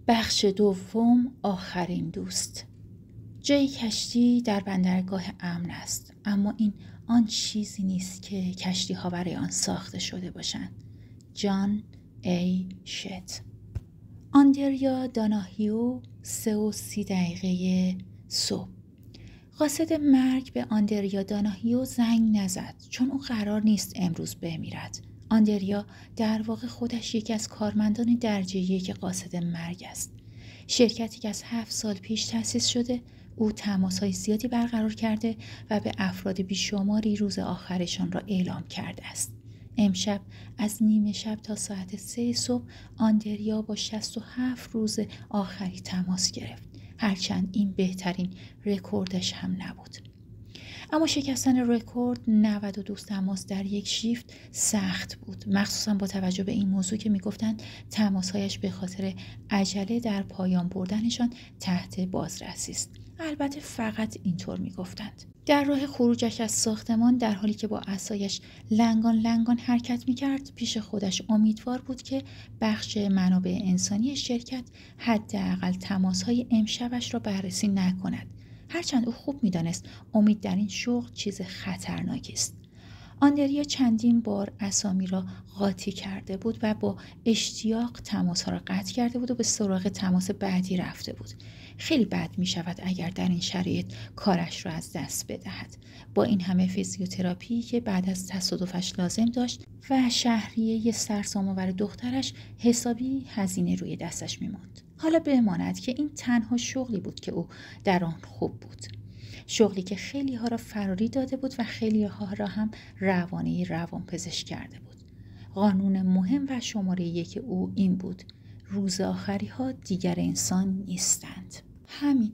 بخش دوم، آخرین دوست. جای کشتی در بندرگاه امن است، اما این آن چیزی نیست که کشتی ها برای آن ساخته شده باشند. جان ای شت. آندریا داناهیو 3:30 صبح. قاصد مرگ به آندریا داناهیو زنگ نزد چون او قرار نیست امروز بمیرد. آندریا در واقع خودش یکی از کارمندان درجه یک قاصد مرگ است. شرکتی که از 7 سال پیش تأسیس شده، او تماس‌های زیادی برقرار کرده و به افراد بیشماری روز آخرشان را اعلام کرده است. امشب از نیمه شب تا ساعت 3 صبح آندریا با 67 روز آخری تماس گرفت. هرچند این بهترین رکوردش هم نبود. اما شکستن رکورد 92 تماس در یک شیفت سخت بود، مخصوصا با توجه به این موضوع که میگفتند تماسهایش به خاطر عجله در پایان بردنشان تحت بازرسی است. البته فقط اینطور میگفتند. در راه خروجش از ساختمان در حالی که با عصایش لنگان لنگان حرکت میکرد، پیش خودش امیدوار بود که بخش منابع انسانی شرکت حداقل تماسهای امشبش را بررسی نکند. هرچند او خوب میدانست امید در این شغل چیز خطرناکی است. آندریا چندین بار اسامی را قاطی کرده بود و با اشتیاق تماس‌ها را قطع کرده بود و به سراغ تماس بعدی رفته بود. خیلی بد می شود اگر در این شرایط کارش را از دست بدهد. با این همه فیزیوتراپی که بعد از تصادفش لازم داشت و شهریه سرسام‌آور دخترش، حسابی هزینه روی دستش می‌ماند. حالا بماند که این تنها شغلی بود که او در آن خوب بود. شغلی که خیلی ها را فراری داده بود و خیلی ها را هم روانپزشک کرده بود. قانون مهم و شماره 1 او این بود: روز آخری ها دیگر انسان نیستند. همین.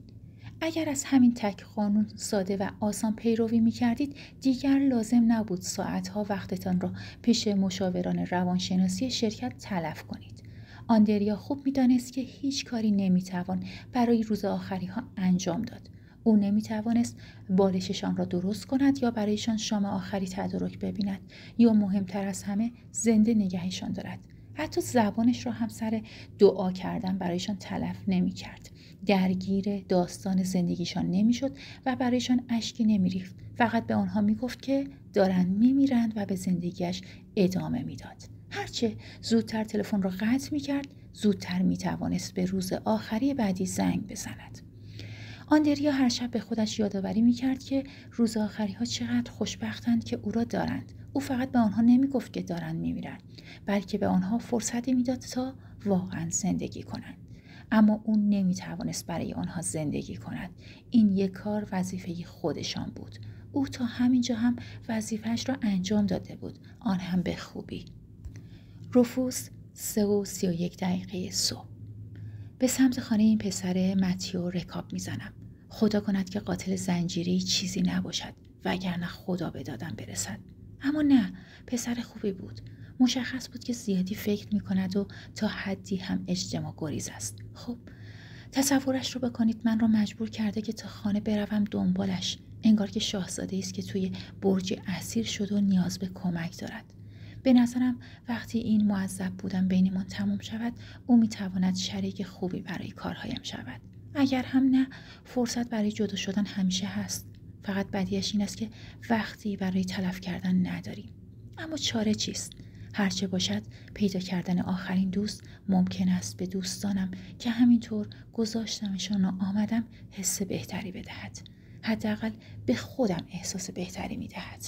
اگر از همین تک قانون ساده و آسان پیروی می کردید، دیگر لازم نبود ساعتها وقتتان را پیش مشاوران روانشناسی شرکت تلف کنید. آندریا خوب می دانست که هیچ کاری نمی توان برای روز آخری ها انجام داد. او نمی توانست بالششان را درست کند یا برایشان شام آخری تدارک ببیند یا مهمتر از همه زنده نگهشان دارد. حتی زبانش را هم سر دعا کردن برایشان تلف نمی کرد. درگیر داستان زندگیشان نمی شد و برایشان اشکی نمی ریخت. فقط به آنها می گفت که دارن می میرند و به زندگیش ادامه می داد. هرچه زودتر تلفن را قطع می کرد، زودتر می توانست به روز آخری بعدی زنگ بزند. آندریا هر شب به خودش یادآوری می‌کرد که روز آخری ها چقدر خوشبختند که او را دارند. او فقط به آنها نمی‌گفت که دارند می‌میرند، بلکه به آنها فرصتی می‌داد تا واقعا زندگی کنند. اما او نمی‌توانست برای آنها زندگی کند. این یک کار وظیفه خودشان بود. او تا همینجا هم وظیفه‌اش را انجام داده بود، آن هم به خوبی. رفوس 3:31 صبح. به سمت خانه این پسر متیو رکاب میزنم. خدا کند که قاتل زنجیری چیزی نباشد، وگرنه خدا به دادم برسد. اما نه، پسر خوبی بود. مشخص بود که زیادی فکر میکند و تا حدی هم اجتماع گریز است. خب تصورش رو بکنید من را مجبور کرده که تا خانه بروم دنبالش، انگار که شاهزاده است که توی برج اسیر شد و نیاز به کمک دارد. به نظرم وقتی این معذب بودن بینمان تمام شود، او میتواند شریک خوبی برای کارهایم شود. اگر هم نه، فرصت برای جدا شدن همیشه هست. فقط بدیش این است که وقتی برای تلف کردن نداریم. اما چاره چیست؟ هرچه باشد پیدا کردن آخرین دوست ممکن است به دوستانم که همینطور گذاشتمشان و آمدم حس بهتری بدهد. حداقل به خودم احساس بهتری میدهد.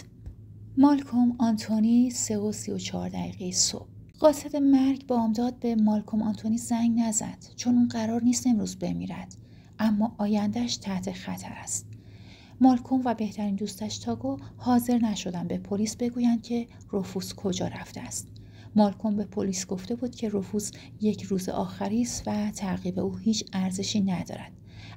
مالکوم آنتونی 3:34 صبح. قاصد مرگ بامداد به مالکوم آنتونی زنگ نزد چون اون قرار نیست امروز بمیرد، اما آیندهش تحت خطر است. مالکوم و بهترین دوستش تاگو حاضر نشدن به پلیس بگویند که رفوس کجا رفته است. مالکوم به پلیس گفته بود که رفوس یک روز آخری است و تعقیب او هیچ ارزشی ندارد.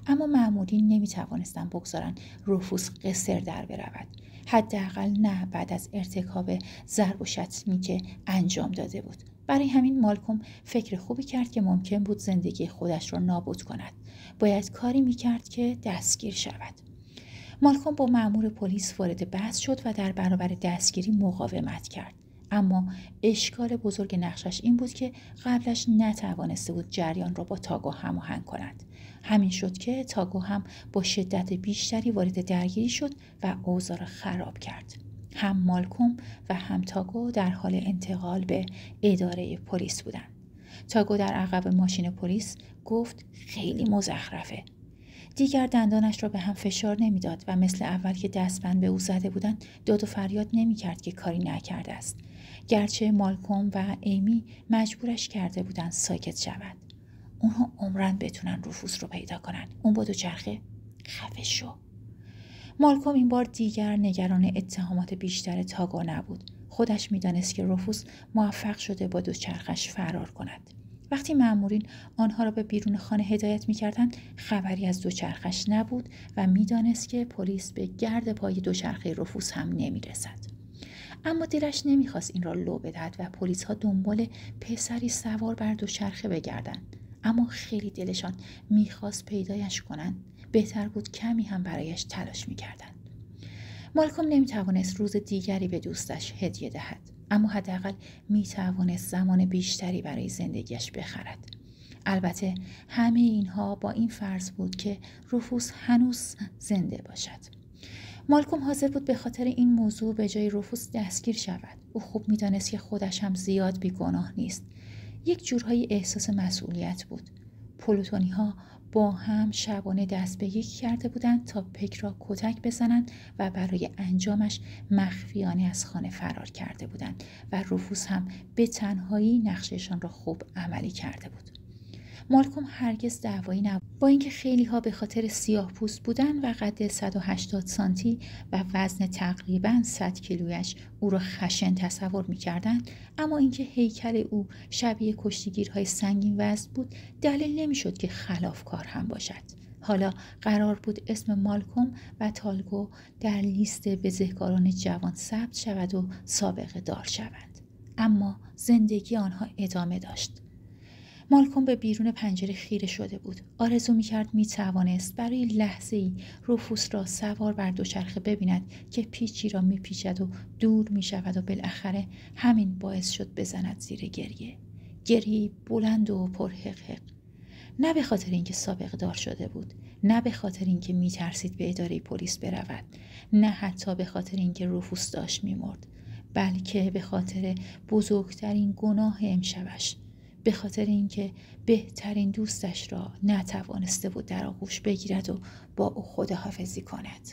اما مأمورین نمیتوانستند بگذارند رفوس قصر در برود. حداقل نه بعد از ارتکاب ضرب و شتمی که انجام داده بود. برای همین مالکوم فکر خوبی کرد که ممکن بود زندگی خودش را نابود کند. باید کاری میکرد که دستگیر شود. مالکوم با مأمور پلیس وارد بحث شد و در برابر دستگیری مقاومت کرد. اما اشکال بزرگ نقشش این بود که قبلش نتوانسته بود جریان را با تاگو هماهنگ کند. همین شد که تاگو هم با شدت بیشتری وارد درگیری شد و اوضاع را خراب کرد. هم مالکوم و هم تاگو در حال انتقال به اداره پلیس بودند. تاگو در عقب ماشین پلیس گفت خیلی مزخرفه. دیگر دندانش را به هم فشار نمیداد و مثل اول که دستبند به او زده بودند داد و فریاد نمی‌کرد که کاری نکرده است. گرچه مالکوم و ایمی مجبورش کرده بودند ساکت شود. اونها عمرن بتونن رفوس رو پیدا کنن. اون با دوچرخه خفه شو. مالکوم این بار دیگر نگران اتهامات بیشتر تاگو نبود. خودش میدانست که رفوس موفق شده با دوچرخش فرار کند. وقتی مأمورین آنها را به بیرون خانه هدایت می‌کردند، خبری از دوچرخش نبود و میدانست که پلیس به گرد پای دوچرخه رفوس هم نمی‌رسد. اما دلش نمی‌خواست این را لو بدهد و پلیس‌ها دنبال پسری سوار بر دوچرخه بگردند. اما خیلی دلشان می‌خواست پیدایش کنند. بهتر بود کمی هم برایش تلاش می‌کردند. مالکوم نمی‌توانست روز دیگری به دوستش هدیه دهد، اما حداقل می‌توانست زمان بیشتری برای زندگیش بخرد. البته همه اینها با این فرض بود که رفوس هنوز زنده باشد. مالکوم حاضر بود به خاطر این موضوع به جای رفوس دستگیر شود. او خوب می‌دانست که خودش هم زیاد بیگناه نیست. یک جورهای احساس مسئولیت بود. پلوتونی‌ها با هم شبانه دست به یک کرده بودند تا پک را کتک بزنند و برای انجامش مخفیانه از خانه فرار کرده بودند و رفوس هم به تنهایی نقششان را خوب عملی کرده بود. مالکوم هرگز دعوایی نبود. با اینکه خیلی ها به خاطر سیاه پوست بودن و قد 180 سانتی و وزن تقریباً 100 کیلویش او را خشن تصور می‌کردند، اما اینکه هیکل او شبیه کشتیگیرهای سنگین وزن بود دلیل نمی‌شد که خلافکار هم باشد. حالا قرار بود اسم مالکوم و تالگو در لیست بزهکاران جوان ثبت شود و سابقه دار شوند. اما زندگی آنها ادامه داشت. مالکوم به بیرون پنجره خیره شده بود. آرزو می‌کرد می‌توانست برای لحظه‌ای رفوس را سوار بر دوچرخه ببیند که پیچی را می‌پیچد و دور می‌شود و بالاخره همین باعث شد بزند زیر گریه. گریه بلند و پرحقحق. نه به خاطر اینکه سابقه دار شده بود، نه به خاطر اینکه می‌ترسید به اداره پلیس برود، نه حتی به خاطر اینکه رفوس داشت می‌مرد، بلکه به خاطر بزرگترین گناه امشبش. به خاطر اینکه بهترین دوستش را نتوانسته بود در آغوش بگیرد و با او خداحافظی کند.